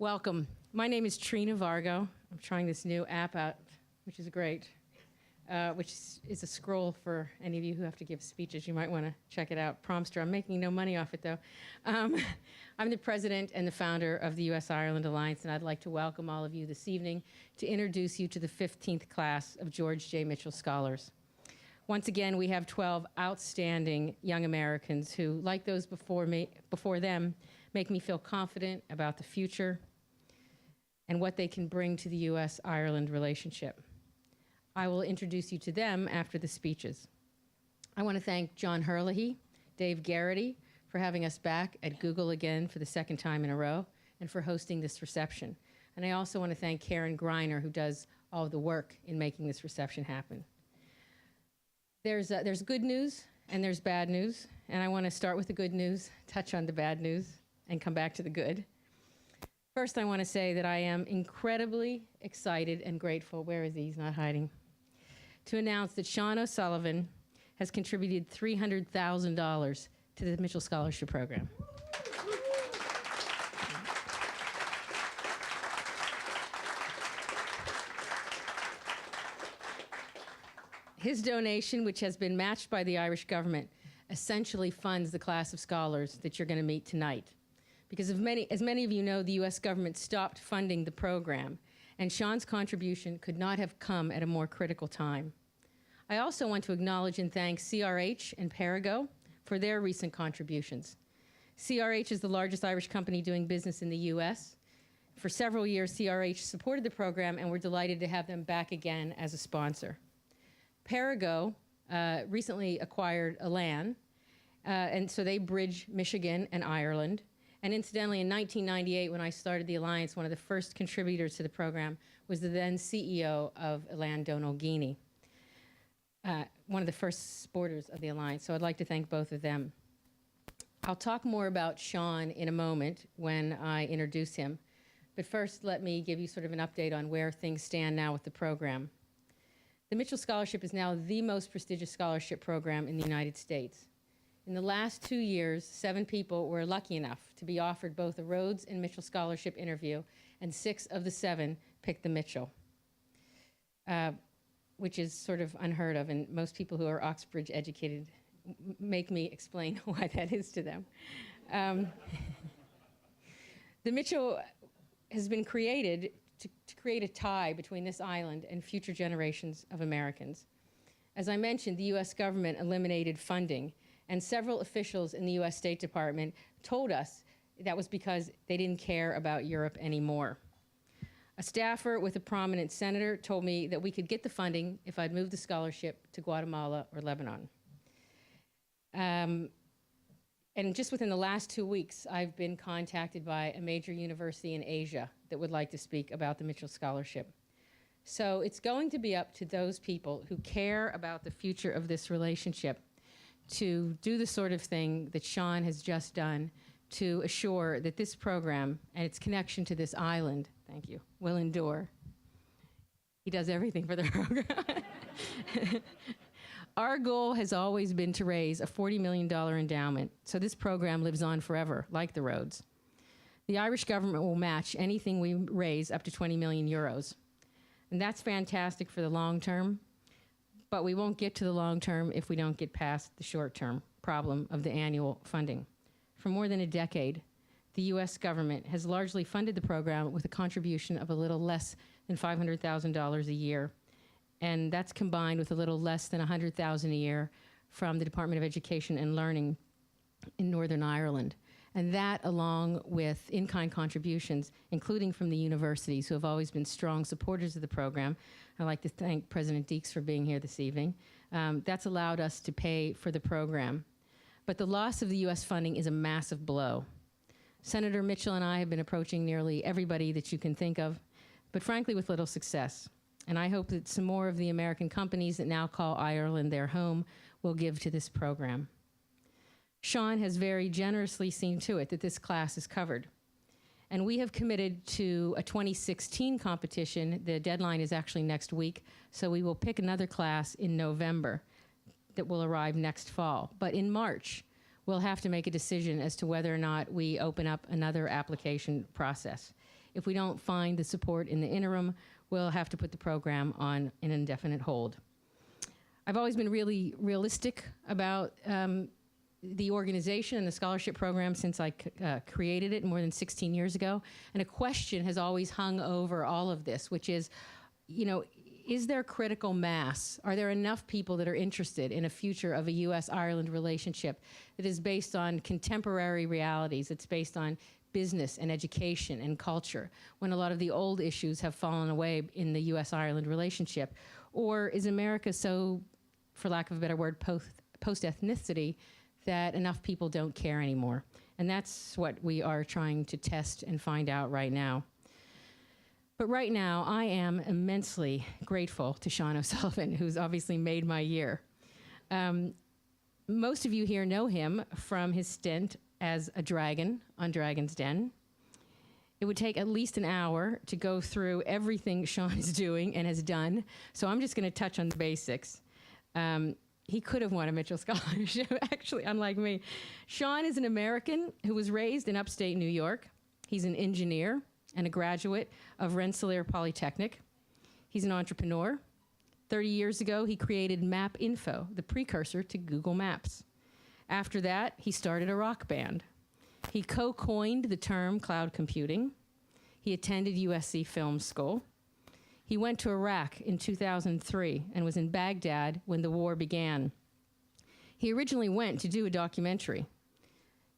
Welcome. My name is Trina Vargo. I'm trying this new app out, which is great, which is a scroll for any of you who have to give speeches. You might want to check it out. Prompster. I'm making no money off it, though. I'm the president and the founder of the U.S.-Ireland Alliance, and I'd like to welcome all of you this evening to introduce you to the 15th class of George J. Mitchell Scholars. Once again, we have 12 outstanding young Americans who, like those before them, make me feel confident about the future and what they can bring to the U.S.-Ireland relationship. I will introduce you to them after the speeches. I want to thank John Herlihy, Dave Garrity, for having us back at Google again for the second time in a row, and for hosting this reception. And I also want to thank Karen Greiner, who does all of the work in making this reception happen. There's good news and there's bad news, and I want to start with the good news, touch on the bad news, and come back to the good. First, I want to say that I am incredibly excited and grateful, where is he? He's not hiding, to announce that Sean O'Sullivan has contributed $300,000 to the Mitchell Scholarship Program. His donation, which has been matched by the Irish government, essentially funds the class of scholars that you're going to meet tonight. Because as many of you know, the U.S. government stopped funding the program, and Sean's contribution could not have come at a more critical time. I also want to acknowledge and thank CRH and Perigo for their recent contributions. CRH is the largest Irish company doing business in the U.S. For several years, CRH supported the program, and we're delighted to have them back again as a sponsor. Perigo recently acquired Elan, and so they bridge Michigan and Ireland. And incidentally, in 1998, when I started the Alliance, one of the first contributors to the program was the then CEO of Elan, Donal Geaney, one of the first supporters of the Alliance. So I'd like to thank both of them. I'll talk more about Sean in a moment when I introduce him. But first, let me give you sort of an update on where things stand now with the program. The Mitchell Scholarship is now the most prestigious scholarship program in the United States. In the last 2 years, 7 people were lucky enough to be offered both a Rhodes and Mitchell Scholarship interview, and 6 of the 7 picked the Mitchell, which is sort of unheard of, and most people who are Oxbridge educated make me explain why that is to them. The Mitchell has been created to create a tie between this island and future generations of Americans. As I mentioned, the U.S. government eliminated funding, and several officials in the U.S. State Department told us that was because they didn't care about Europe anymore. A staffer with a prominent senator told me that we could get the funding if I'd move the scholarship to Guatemala or Lebanon. And just within the last 2 weeks, I've been contacted by a major university in Asia that would like to speak about the Mitchell Scholarship. So it's going to be up to those people who care about the future of this relationship to do the sort of thing that Sean has just done to assure that this program and its connection to this island, thank you, will endure. He does everything for the program. Our goal has always been to raise a $40 million endowment, so this program lives on forever, like the Rhodes. The Irish government will match anything we raise up to 20 million euros. And that's fantastic for the long term, but we won't get to the long term if we don't get past the short term problem of the annual funding. For more than a decade, the U.S. government has largely funded the program with a contribution of a little less than $500,000 a year. And that's combined with a little less than $100,000 a year from the Department of Education and Learning in Northern Ireland. And that, along with in-kind contributions, including from the universities, who have always been strong supporters of the program. I'd like to thank President Deeks for being here this evening. That's allowed us to pay for the program. But the loss of the U.S. funding is a massive blow. Senator Mitchell and I have been approaching nearly everybody that you can think of, but frankly with little success. And I hope that some more of the American companies that now call Ireland their home will give to this program. Sean has very generously seen to it that this class is covered. And we have committed to a 2016 competition. The deadline is actually next week, so we will pick another class in November that will arrive next fall. But in March, we'll have to make a decision as to whether or not we open up another application process. If we don't find the support in the interim, we'll have to put the program on an indefinite hold. I've always been really realistic about the organization and the scholarship program since I created it more than 16 years ago. And a question has always hung over all of this, which is, you know, is there critical mass? Are there enough people that are interested in a future of a U.S.-Ireland relationship that is based on contemporary realities? It's based on business and education and culture, when a lot of the old issues have fallen away in the U.S.-Ireland relationship? Or is America so, for lack of a better word, post-ethnicity, that enough people don't care anymore? And that's what we are trying to test and find out right now. But right now, I am immensely grateful to Sean O'Sullivan, who's obviously made my year. Most of you here know him from his stint as a dragon on Dragon's Den. It would take at least an hour to go through everything Sean is doing and has done, so I'm just going to touch on the basics. He could have won a Mitchell Scholarship, actually, unlike me. Sean is an American who was raised in upstate New York. He's an engineer and a graduate of Rensselaer Polytechnic. He's an entrepreneur. 30 years ago, he created MapInfo, the precursor to Google Maps. After that, he started a rock band. He co-coined the term cloud computing. He attended USC Film School. He went to Iraq in 2003 and was in Baghdad when the war began. He originally went to do a documentary.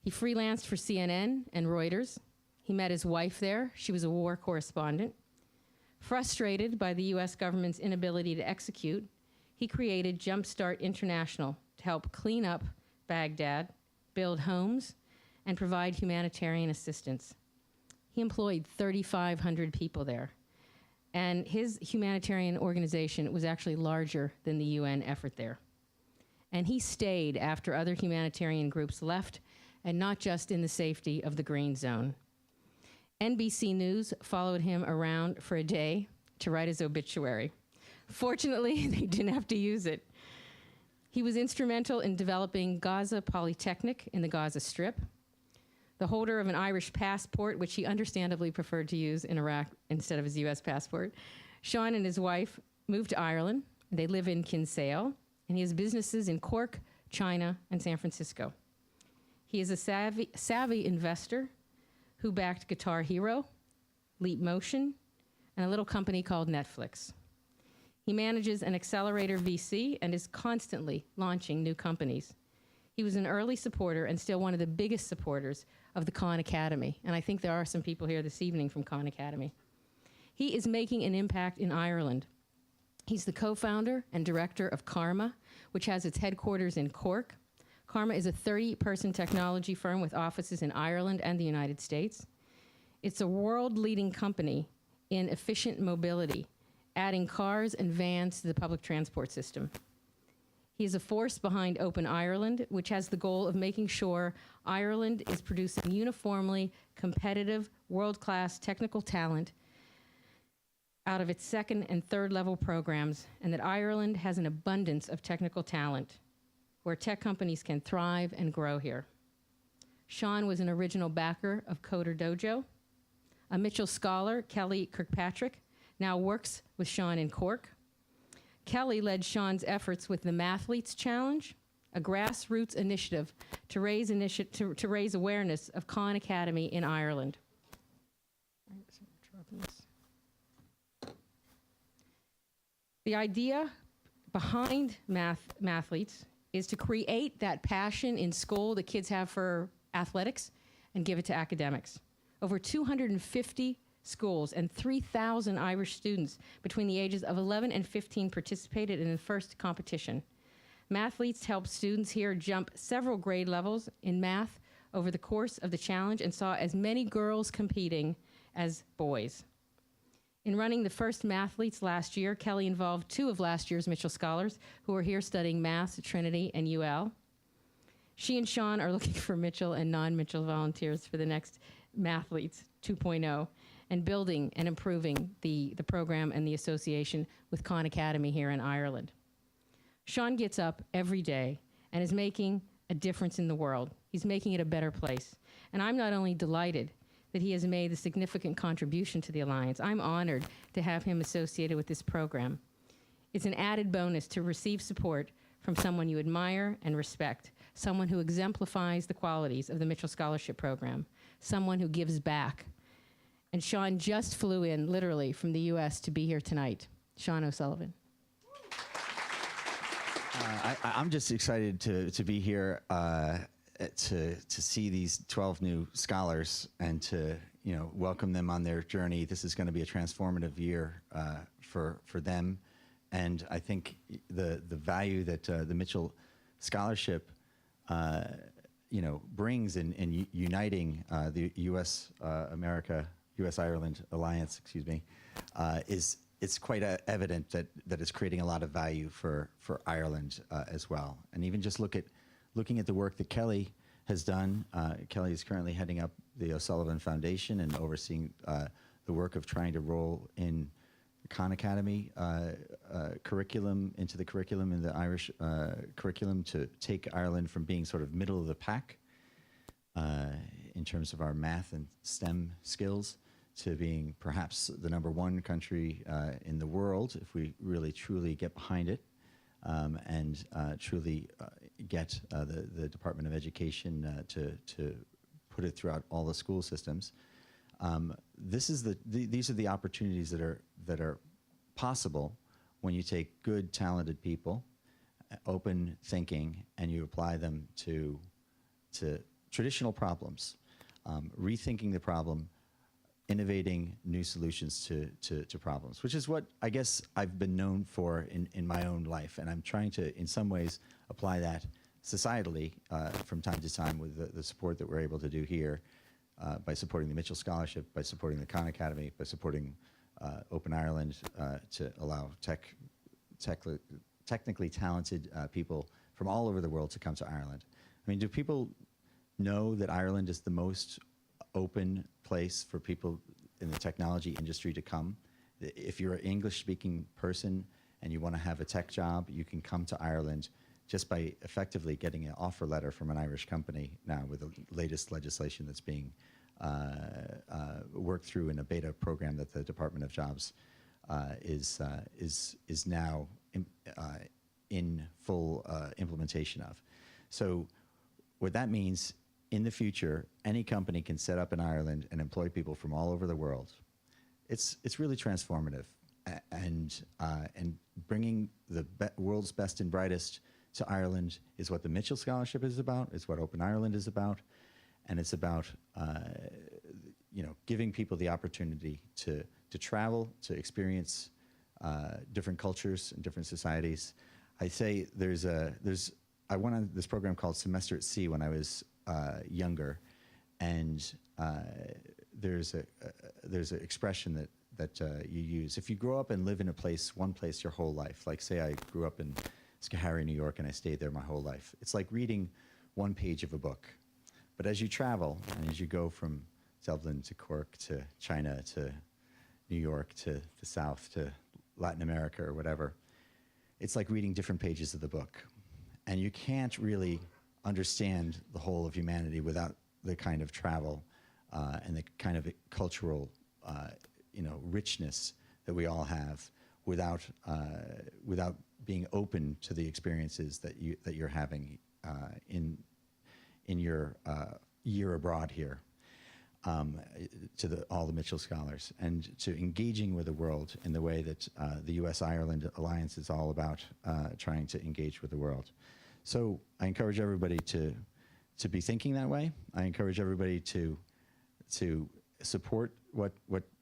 He freelanced for CNN and Reuters. He met his wife there. She was a war correspondent. Frustrated by the US government's inability to execute, he created Jumpstart International to help clean up Baghdad, build homes, and provide humanitarian assistance. He employed 3,500 people there. And his humanitarian organization was actually larger than the UN effort there. And he stayed after other humanitarian groups left, and not just in the safety of the Green Zone. NBC News followed him around for a day to write his obituary. Fortunately, they didn't have to use it. He was instrumental in developing Gaza Polytechnic in the Gaza Strip, the holder of an Irish passport, which he understandably preferred to use in Iraq instead of his US passport. Sean and his wife moved to Ireland. They live in Kinsale, and he has businesses in Cork, China, and San Francisco. He is a savvy investor who backed Guitar Hero, Leap Motion, and a little company called Netflix. He manages an accelerator VC and is constantly launching new companies. He was an early supporter and still one of the biggest supporters of the Khan Academy. And I think there are some people here this evening from Khan Academy. He is making an impact in Ireland. He's the co-founder and director of Karma, which has its headquarters in Cork. Karma is a 30-person technology firm with offices in Ireland and the United States. It's a world-leading company in efficient mobility, adding cars and vans to the public transport system. He is a force behind Open Ireland, which has the goal of making sure Ireland is producing uniformly competitive, world-class technical talent out of its second and third level programs, and that Ireland has an abundance of technical talent where tech companies can thrive and grow here. Sean was an original backer of Coder Dojo. A Mitchell scholar, Kelly Kirkpatrick, now works with Sean in Cork. Kelly led Sean's efforts with the Mathletes Challenge, a grassroots initiative to raise awareness of Khan Academy in Ireland. The idea behind Mathletes is to create that passion in school that kids have for athletics and give it to academics. Over 250 schools and 3,000 Irish students between the ages of 11 and 15 participated in the first competition. Mathletes helped students here jump several grade levels in math over the course of the challenge and saw as many girls competing as boys. In running the first Mathletes last year, Kelly involved 2 of last year's Mitchell Scholars who are here studying math at Trinity and UL. She and Sean are looking for Mitchell and non-Mitchell volunteers for the next Mathletes 2.0 and building and improving the program and the association with Khan Academy here in Ireland. Sean gets up every day and is making a difference in the world. He's making it a better place. And I'm not only delighted that he has made a significant contribution to the Alliance. I'm honored to have him associated with this program. It's an added bonus to receive support from someone you admire and respect, someone who exemplifies the qualities of the Mitchell Scholarship Program, someone who gives back. And Sean just flew in, literally, from the U.S. to be here tonight. Sean O'Sullivan. I'm just excited to be here, to see these 12 new scholars and to welcome them on their journey. This is going to be a transformative year for them, and I think the value that the Mitchell Scholarship brings in uniting the U.S. U.S.-Ireland Alliance, is it's quite evident that it's creating a lot of value for Ireland as well. And even just looking at the work that Kelly has done. Kelly is currently heading up the O'Sullivan Foundation and overseeing the work of trying to roll in the Khan Academy curriculum into the curriculum in the Irish curriculum to take Ireland from being sort of middle of the pack in terms of our math and STEM skills to being perhaps the #1 country in the world if we really truly get behind it and truly get the Department of Education to put it throughout all the school systems. These are the opportunities that are possible when you take good, talented people, open thinking, and you apply them to traditional problems, rethinking the problem, innovating new solutions to problems, which is what I guess I've been known for in my own life. And I'm trying to, in some ways, apply that societally from time to time with the support that we're able to do here by supporting the Mitchell Scholarship, by supporting the Khan Academy, by supporting Open Ireland to allow technically talented people from all over the world to come to Ireland. I mean, do people know that Ireland is the most open place for people in the technology industry to come? If you're an English-speaking person and you want to have a tech job, you can come to Ireland just by effectively getting an offer letter from an Irish company now with the latest legislation that's being worked through in a beta program that the Department of Jobs is now in full implementation of. So what that means, in the future, any company can set up in Ireland and employ people from all over the world. It's really transformative, and bringing the world's best and brightest to Ireland is what the Mitchell Scholarship is about. It's what Open Ireland is about, and it's about giving people the opportunity to travel, to experience different cultures and different societies. I say I went on this program called Semester at Sea when I was younger, and there's an expression that you use. If you grow up and live in one place your whole life, like say I grew up in Schoharie, New York, and I stayed there my whole life, it's like reading one page of a book. But as you travel, and as you go from Dublin to Cork to China to New York to the South to Latin America or whatever, it's like reading different pages of the book. And you can't really understand the whole of humanity without the kind of travel and the kind of cultural richness that we all have, without being open to the experiences that you're having in your year abroad here, to all the Mitchell Scholars, and to engaging with the world in the way that the U.S.-Ireland Alliance is all about trying to engage with the world. So I encourage everybody to be thinking that way. I encourage everybody to support what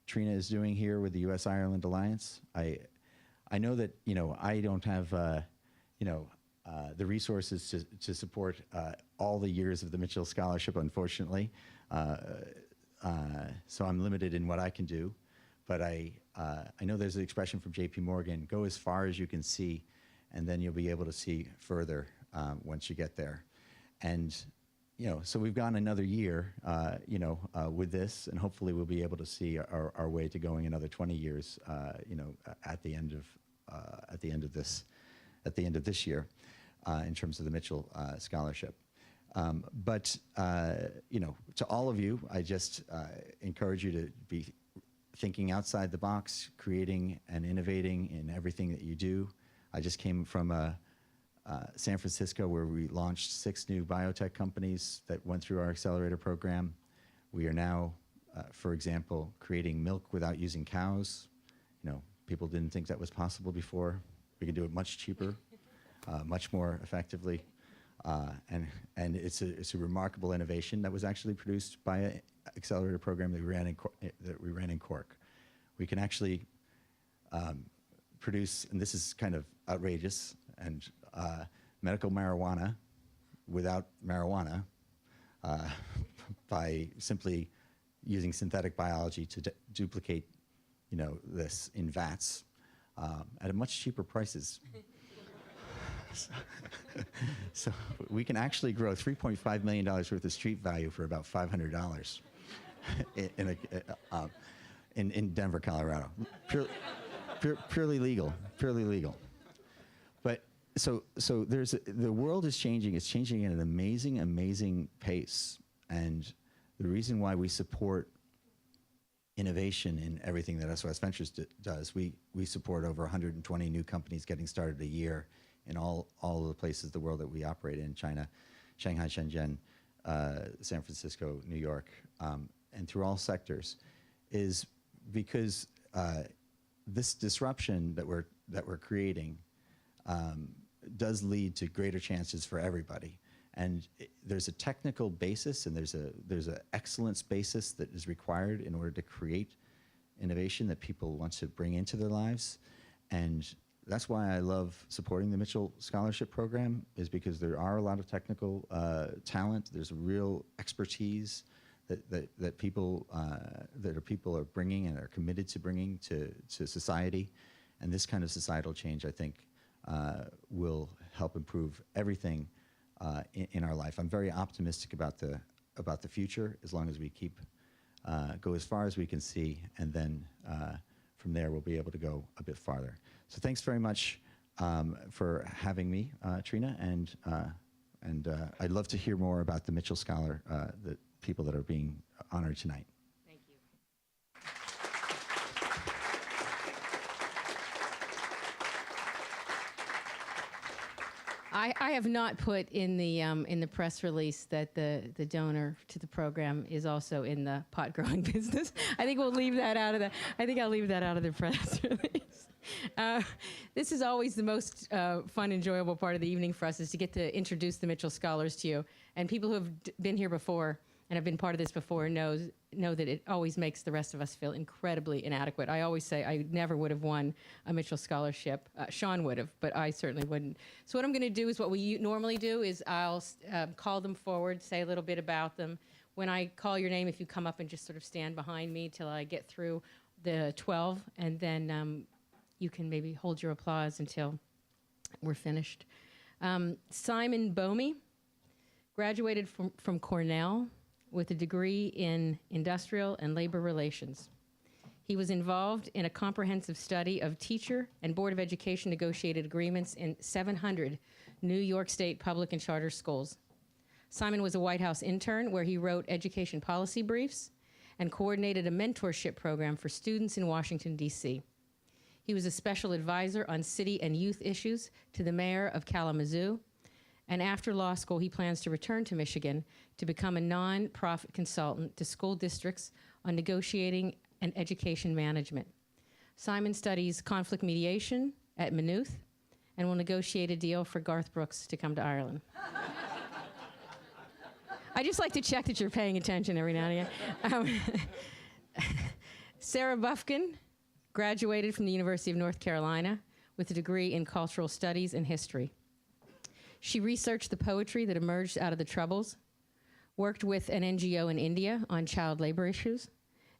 Trina is doing here with the U.S.-Ireland Alliance. I know that I don't have the resources to support all the years of the Mitchell Scholarship, unfortunately. So I'm limited in what I can do. But I know there's an expression from J.P. Morgan: go as far as you can see, and then you'll be able to see further once you get there. And so we've gone another year, with this, and hopefully we'll be able to see our way to going another 20 years, at the end of this year, in terms of the Mitchell Scholarship. But you know, to all of you, I just encourage you to be thinking outside the box, creating and innovating in everything that you do. I just came from San Francisco, where we launched 6 new biotech companies that went through our accelerator program. We are now, for example, creating milk without using cows. You know, people didn't think that was possible before. We can do it much cheaper, much more effectively. And it's a remarkable innovation that was actually produced by an accelerator program that we ran in Cork. We can actually produce, and this is kind of outrageous, and medical marijuana without marijuana by simply using synthetic biology to duplicate, you know, this in vats at a much cheaper prices. So we can actually grow $3.5 million worth of street value for about $500 in Denver, Colorado. Purely legal, purely legal. But so the world is changing. It's changing at an amazing, amazing pace. And the reason why we support innovation in everything that SOS Ventures does, we support over 120 new companies getting started a year in all of the places of the world that we operate in: China, Shanghai, Shenzhen, San Francisco, New York, and through all sectors, is because this disruption that we're creating does lead to greater chances for everybody. And there's a technical basis, and there's an excellence basis that is required in order to create innovation that people want to bring into their lives. And that's why I love supporting the Mitchell Scholarship Program, is because there are a lot of technical talent. There's real expertise that people are bringing and are committed to bringing to society. And this kind of societal change, I think, will help improve everything in our life. I'm very optimistic about the future, as long as we go as far as we can see, and then from there we'll be able to go a bit farther. So thanks very much for having me, Trina, and I'd love to hear more about the Mitchell Scholar, the people that are being honored tonight. Thank you. I have not put in the press release that the donor to the program is also in the pot growing business. I think we'll leave that out of the. I think I'll leave that out of the press release. This is always the most fun, enjoyable part of the evening for us, is to get to introduce the Mitchell Scholars to you. And people who have been here before and have been part of this before know that it always makes the rest of us feel incredibly inadequate. I always say I never would have won a Mitchell Scholarship. Sean would have, but I certainly wouldn't. So what I'm going to do is what we normally do, is I'll call them forward, say a little bit about them. When I call your name, if you come up and just sort of stand behind me till I get through the 12, and then you can maybe hold your applause until we're finished. Simon Bomey graduated from Cornell with a degree in industrial and labor relations. He was involved in a comprehensive study of teacher and Board of Education negotiated agreements in 700 New York State public and charter schools. Simon was a White House intern, where he wrote education policy briefs and coordinated a mentorship program for students in Washington, D.C. He was a special advisor on city and youth issues to the mayor of Kalamazoo. And after law school, he plans to return to Michigan to become a non-profit consultant to school districts on negotiating and education management. Simon studies conflict mediation at Maynooth and will negotiate a deal for Garth Brooks to come to Ireland. I just like to check that you're paying attention every now and again. Sarah Bufkin graduated from the University of North Carolina with a degree in cultural studies and history. She researched the poetry that emerged out of the Troubles, worked with an NGO in India on child labor issues,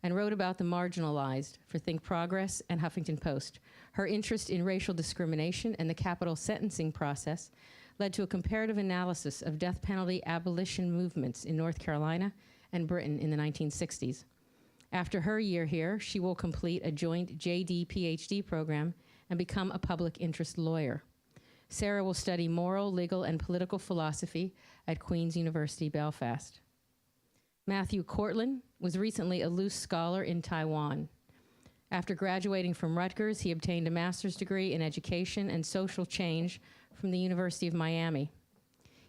and wrote about the marginalized for Think Progress and Huffington Post. Her interest in racial discrimination and the capital sentencing process led to a comparative analysis of death penalty abolition movements in North Carolina and Britain in the 1960s. After her year here, she will complete a joint JD PhD program and become a public interest lawyer. Sarah will study moral, legal, and political philosophy at Queen's University, Belfast. Matthew Cortland was recently a Luce Scholar in Taiwan. After graduating from Rutgers, he obtained a master's degree in education and social change from the University of Miami.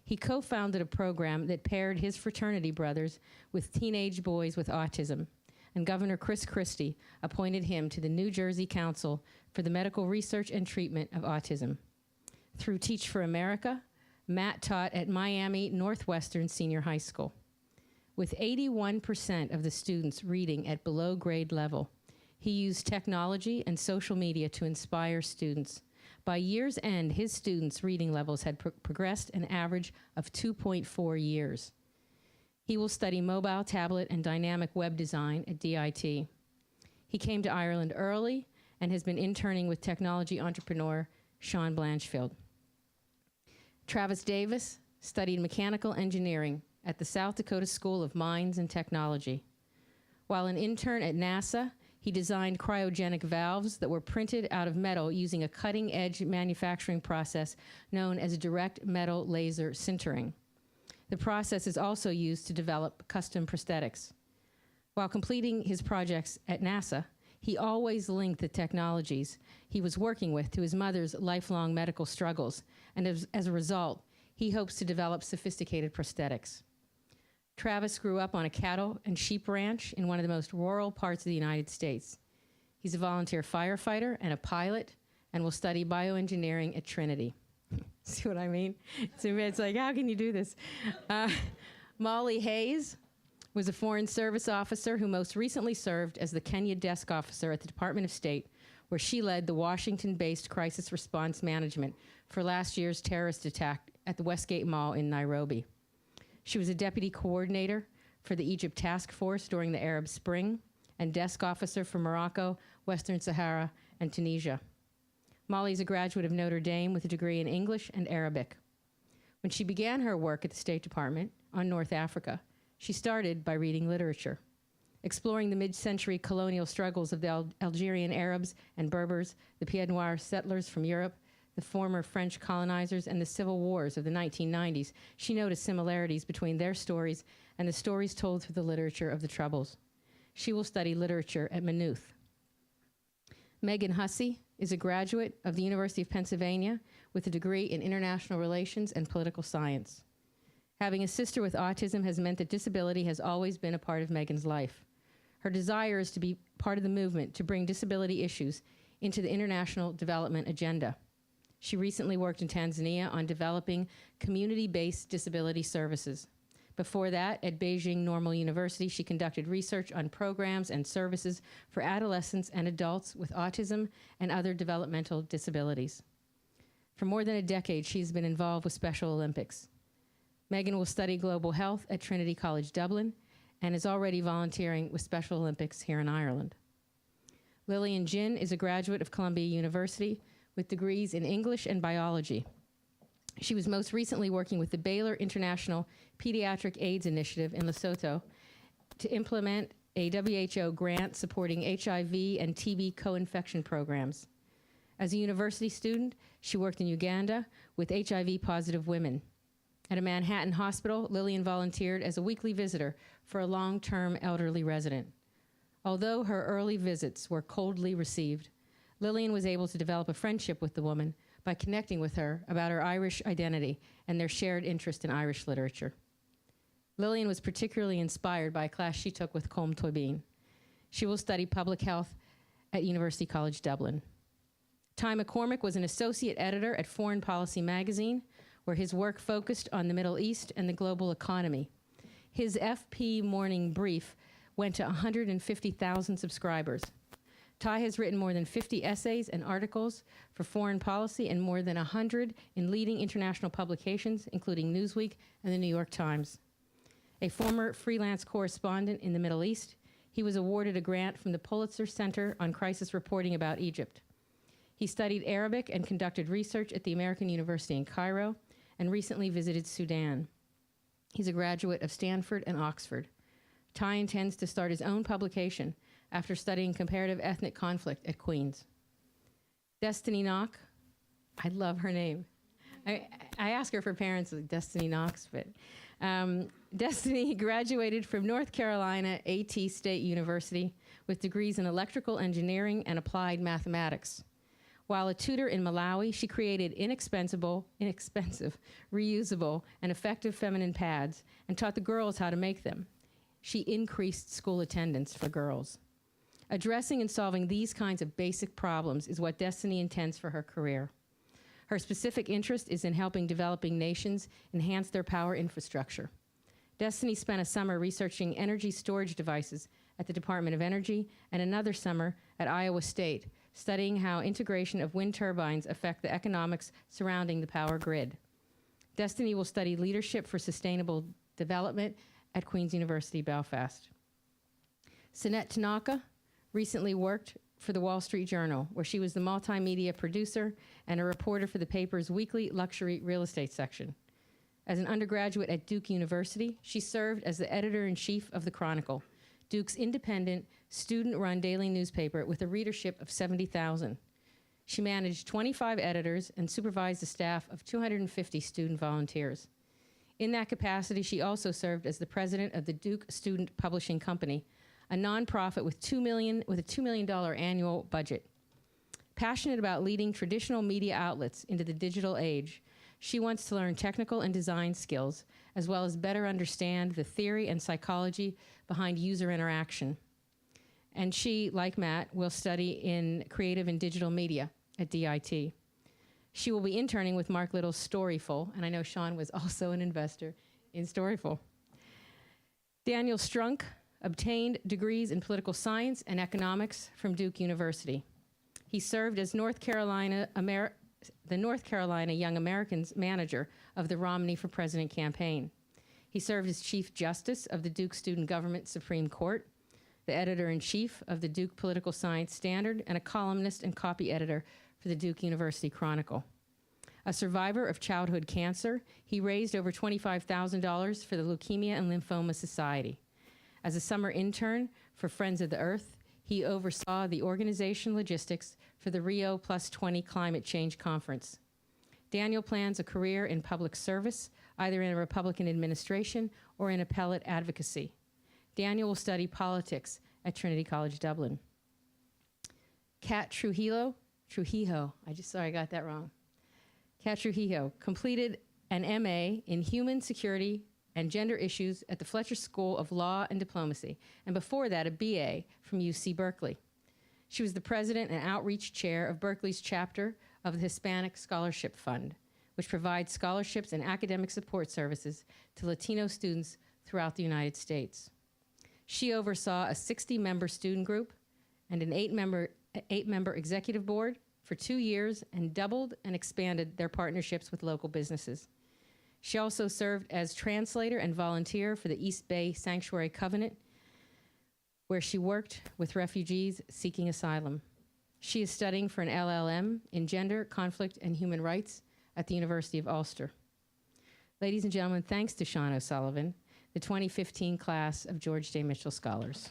He co-founded a program that paired his fraternity brothers with teenage boys with autism, and Governor Chris Christie appointed him to the New Jersey Council for the Medical Research and Treatment of Autism. Through Teach for America, Matt taught at Miami Northwestern Senior High School. With 81% of the students reading at below grade level, he used technology and social media to inspire students. By year's end, his students' reading levels had progressed an average of 2.4 years. He will study mobile, tablet, and dynamic web design at DIT. He came to Ireland early and has been interning with technology entrepreneur Sean Blanchfield. Travis Davis studied mechanical engineering at the South Dakota School of Mines and Technology. While an intern at NASA, he designed cryogenic valves that were printed out of metal using a cutting-edge manufacturing process known as direct metal laser sintering. The process is also used to develop custom prosthetics. While completing his projects at NASA, he always linked the technologies he was working with to his mother's lifelong medical struggles, and as a result, he hopes to develop sophisticated prosthetics. Travis grew up on a cattle and sheep ranch in one of the most rural parts of the United States. He's a volunteer firefighter and a pilot and will study bioengineering at Trinity. See what I mean? So it's like, how can you do this? Molly Hayes was a Foreign Service officer who most recently served as the Kenya desk officer at the Department of State, where she led the Washington-based crisis response management for last year's terrorist attack at the Westgate Mall in Nairobi. She was a deputy coordinator for the Egypt Task Force during the Arab Spring and desk officer for Morocco, Western Sahara, and Tunisia. Molly is a graduate of Notre Dame with a degree in English and Arabic. When she began her work at the State Department on North Africa, she started by reading literature, exploring the mid-century colonial struggles of the Algerian Arabs and Berbers, the Pied Noir settlers from Europe, the former French colonizers, and the civil wars of the 1990s. She noticed similarities between their stories and the stories told through the literature of the Troubles. She will study literature at Maynooth. Megan Hussey is a graduate of the University of Pennsylvania with a degree in international relations and political science. Having a sister with autism has meant that disability has always been a part of Megan's life. Her desire is to be part of the movement to bring disability issues into the international development agenda. She recently worked in Tanzania on developing community-based disability services. Before that, at Beijing Normal University, she conducted research on programs and services for adolescents and adults with autism and other developmental disabilities. For more than a decade, she's been involved with Special Olympics. Megan will study global health at Trinity College Dublin and is already volunteering with Special Olympics here in Ireland. Lillian Jin is a graduate of Columbia University with degrees in English and biology. She was most recently working with the Baylor International Pediatric AIDS Initiative in Lesotho to implement a WHO grant supporting HIV and TB co-infection programs. As a university student, she worked in Uganda with HIV-positive women. At a Manhattan hospital, Lillian volunteered as a weekly visitor for a long-term elderly resident. Although her early visits were coldly received, Lillian was able to develop a friendship with the woman by connecting with her about her Irish identity and their shared interest in Irish literature. Lillian was particularly inspired by a class she took with Colm Tóibín. She will study public health at University College Dublin. Ty McCormick was an associate editor at Foreign Policy magazine, where his work focused on the Middle East and the global economy. His FP Morning Brief went to 150,000 subscribers. Ty has written more than 50 essays and articles for Foreign Policy and more than 100 in leading international publications, including Newsweek and the New York Times. A former freelance correspondent in the Middle East, he was awarded a grant from the Pulitzer Center on Crisis Reporting about Egypt. He studied Arabic and conducted research at the American University in Cairo and recently visited Sudan. He's a graduate of Stanford and Oxford. Ty intends to start his own publication after studying comparative ethnic conflict at Queen's. Destiny Knock, I love her name. I ask her for parents like Destiny Knox, but Destiny graduated from North Carolina A.T. State University with degrees in electrical engineering and applied mathematics. While a tutor in Malawi, she created inexpensive, reusable, and effective feminine pads and taught the girls how to make them. She increased school attendance for girls. Addressing and solving these kinds of basic problems is what Destiny intends for her career. Her specific interest is in helping developing nations enhance their power infrastructure. Destiny spent a summer researching energy storage devices at the Department of Energy and another summer at Iowa State, studying how integration of wind turbines affect the economics surrounding the power grid. Destiny will study leadership for sustainable development at Queen's University, Belfast. Sinette Tanaka recently worked for the Wall Street Journal, where she was the multimedia producer and a reporter for the paper's weekly luxury real estate section. As an undergraduate at Duke University, she served as the editor-in-chief of the Chronicle, Duke's independent, student-run daily newspaper with a readership of 70,000. She managed 25 editors and supervised a staff of 250 student volunteers. In that capacity, she also served as the president of the Duke Student Publishing Company, a nonprofit with a $2 million annual budget. Passionate about leading traditional media outlets into the digital age, she wants to learn technical and design skills, as well as better understand the theory and psychology behind user interaction. And she, like Matt, will study in creative and digital media at DIT. She will be interning with Mark Little's Storyful, and I know Sean was also an investor in Storyful. Daniel Strunk obtained degrees in political science and economics from Duke University. He served as the North Carolina Young Americans manager of the Romney for President campaign. He served as Chief Justice of the Duke Student Government Supreme Court, the editor-in-chief of the Duke Political Science Standard, and a columnist and copy editor for the Duke University Chronicle. A survivor of childhood cancer, he raised over $25,000 for the Leukemia and Lymphoma Society. As a summer intern for Friends of the Earth, he oversaw the organization logistics for the Rio Plus 20 Climate Change Conference. Daniel plans a career in public service, either in a Republican administration or in appellate advocacy. Daniel will study politics at Trinity College Dublin. Kat Trujillo, sorry I got that wrong. Kat Trujillo completed an MA in Human Security and Gender Issues at the Fletcher School of Law and Diplomacy, and before that, a BA from UC Berkeley. She was the president and outreach chair of Berkeley's chapter of the Hispanic Scholarship Fund, which provides scholarships and academic support services to Latino students throughout the United States. She oversaw a 60-member student group and an eight-member executive board for 2 years and doubled and expanded their partnerships with local businesses. She also served as translator and volunteer for the East Bay Sanctuary Covenant, where she worked with refugees seeking asylum. She is studying for an LLM in gender, conflict, and human rights at the University of Ulster. Ladies and gentlemen, thanks to Sean O'Sullivan, the 2015 class of George J. Mitchell Scholars.